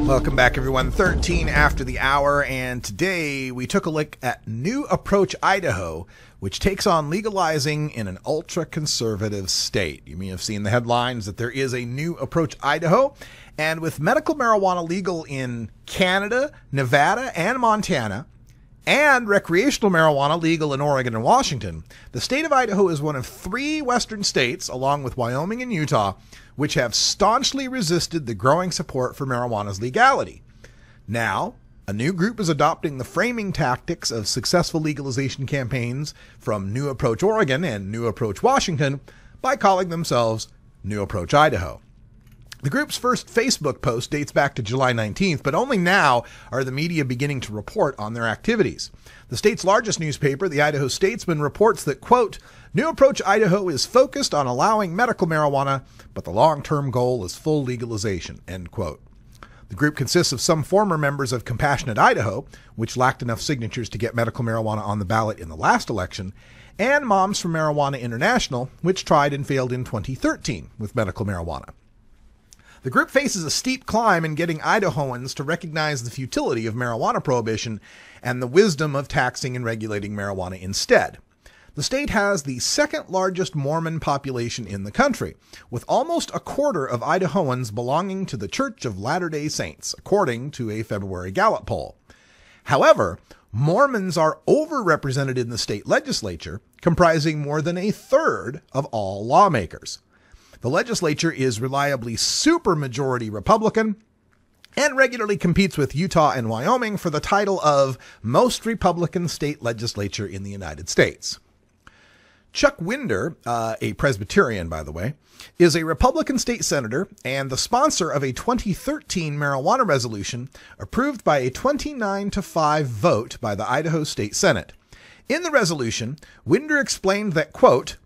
Welcome back, everyone. 13 after the hour, and today we took a look at New Approach Idaho, which takes on legalizing in an ultra-conservative state. You may have seen the headlines that there is a New Approach Idaho, and with medical marijuana legal in Canada, Nevada, and Montana, and recreational marijuana legal in Oregon and Washington, the state of Idaho is one of 3 western states, along with Wyoming and Utah, which have staunchly resisted the growing support for marijuana's legality. Now, a new group is adopting the framing tactics of successful legalization campaigns from New Approach Oregon and New Approach Washington by calling themselves New Approach Idaho. The group's first Facebook post dates back to July 19th, but only now are the media beginning to report on their activities. The state's largest newspaper, the Idaho Statesman, reports that, quote, New Approach Idaho is focused on allowing medical marijuana, but the long-term goal is full legalization, end quote. The group consists of some former members of Compassionate Idaho, which lacked enough signatures to get medical marijuana on the ballot in the last election, and Moms for Marijuana International, which tried and failed in 2013 with medical marijuana. The group faces a steep climb in getting Idahoans to recognize the futility of marijuana prohibition and the wisdom of taxing and regulating marijuana instead. The state has the second largest Mormon population in the country, with almost a quarter of Idahoans belonging to the Church of Latter-day Saints, according to a February Gallup poll. However, Mormons are overrepresented in the state legislature, comprising more than a third of all lawmakers. The legislature is reliably supermajority Republican and regularly competes with Utah and Wyoming for the title of most Republican state legislature in the United States. Chuck Winder, a Presbyterian, by the way, is a Republican state senator and the sponsor of a 2013 marijuana resolution approved by a 29-5 vote by the Idaho State Senate. In the resolution, Winder explained that, quote,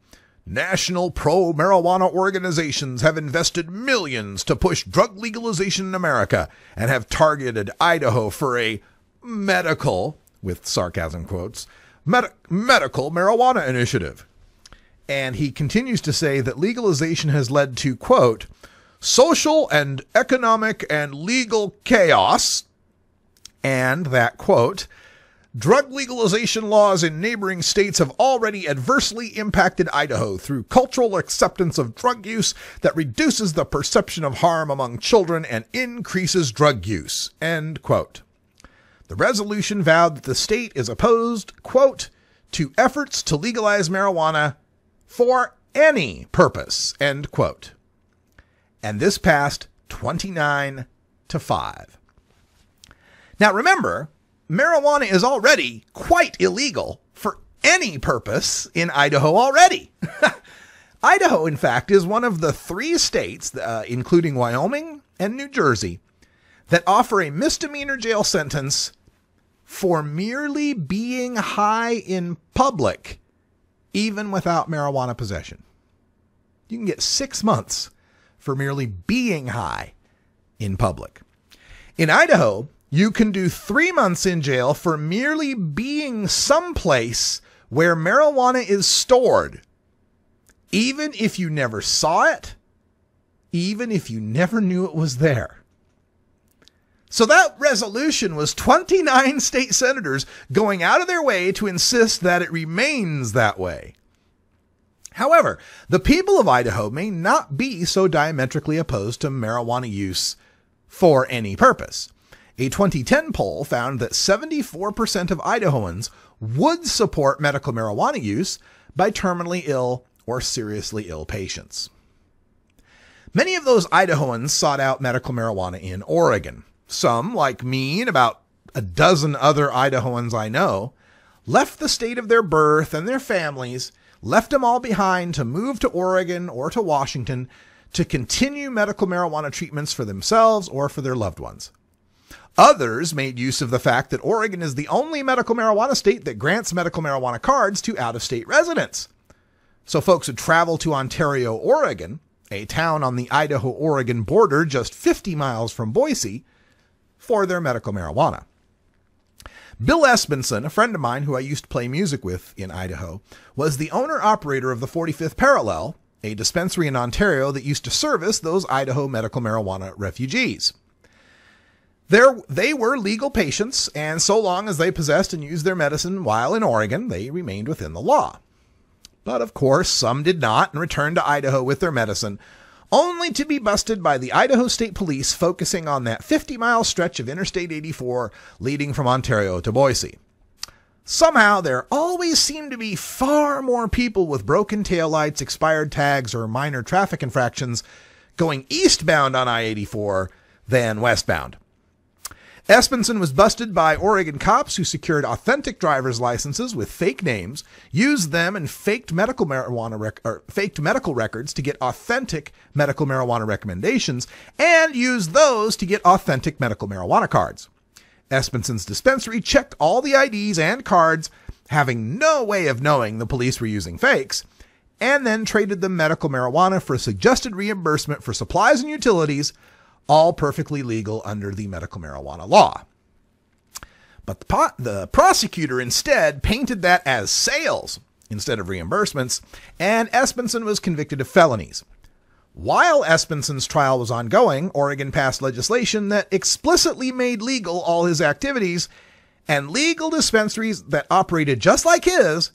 national pro-marijuana organizations have invested millions to push drug legalization in America and have targeted Idaho for a medical, with sarcasm quotes, medical marijuana initiative. And he continues to say that legalization has led to, quote, social and economic and legal chaos, and that, quote, drug legalization laws in neighboring states have already adversely impacted Idaho through cultural acceptance of drug use that reduces the perception of harm among children and increases drug use, end quote. The resolution vowed that the state is opposed, quote, to efforts to legalize marijuana for any purpose, end quote. And this passed 29-5. Now remember, marijuana is already quite illegal for any purpose in Idaho already. Idaho, in fact, is one of the 3 states, including Wyoming and New Jersey, that offer a misdemeanor jail sentence for merely being high in public, even without marijuana possession. You can get 6 months for merely being high in public. In Idaho, you can do 3 months in jail for merely being someplace where marijuana is stored, even if you never saw it, even if you never knew it was there. So that resolution was 29 state senators going out of their way to insist that it remains that way. However, the people of Idaho may not be so diametrically opposed to marijuana use for any purpose. A 2010 poll found that 74% of Idahoans would support medical marijuana use by terminally ill or seriously ill patients. Many of those Idahoans sought out medical marijuana in Oregon. Some, like me and about a dozen other Idahoans I know, left the state of their birth and their families, left them all behind to move to Oregon or to Washington to continue medical marijuana treatments for themselves or for their loved ones. Others made use of the fact that Oregon is the only medical marijuana state that grants medical marijuana cards to out-of-state residents. So folks would travel to Ontario, Oregon, a town on the Idaho-Oregon border just 50 miles from Boise, for their medical marijuana. Bill Espenson, a friend of mine who I used to play music with in Idaho, was the owner-operator of the 45th Parallel, a dispensary in Ontario that used to service those Idaho medical marijuana refugees. They were legal patients, and so long as they possessed and used their medicine while in Oregon, they remained within the law. But of course, some did not and returned to Idaho with their medicine, only to be busted by the Idaho State Police focusing on that 50-mile stretch of Interstate 84 leading from Ontario to Boise. Somehow, there always seemed to be far more people with broken taillights, expired tags, or minor traffic infractions going eastbound on I-84 than westbound. Espenson was busted by Oregon cops who secured authentic driver's licenses with fake names, used them and faked medical records to get authentic medical marijuana recommendations, and used those to get authentic medical marijuana cards. Espenson's dispensary checked all the IDs and cards, having no way of knowing the police were using fakes, and then traded them medical marijuana for a suggested reimbursement for supplies and utilities, all perfectly legal under the medical marijuana law. But the prosecutor instead painted that as sales instead of reimbursements, and Espenson was convicted of felonies. While Espenson's trial was ongoing, Oregon passed legislation that explicitly made legal all his activities, and legal dispensaries that operated just like his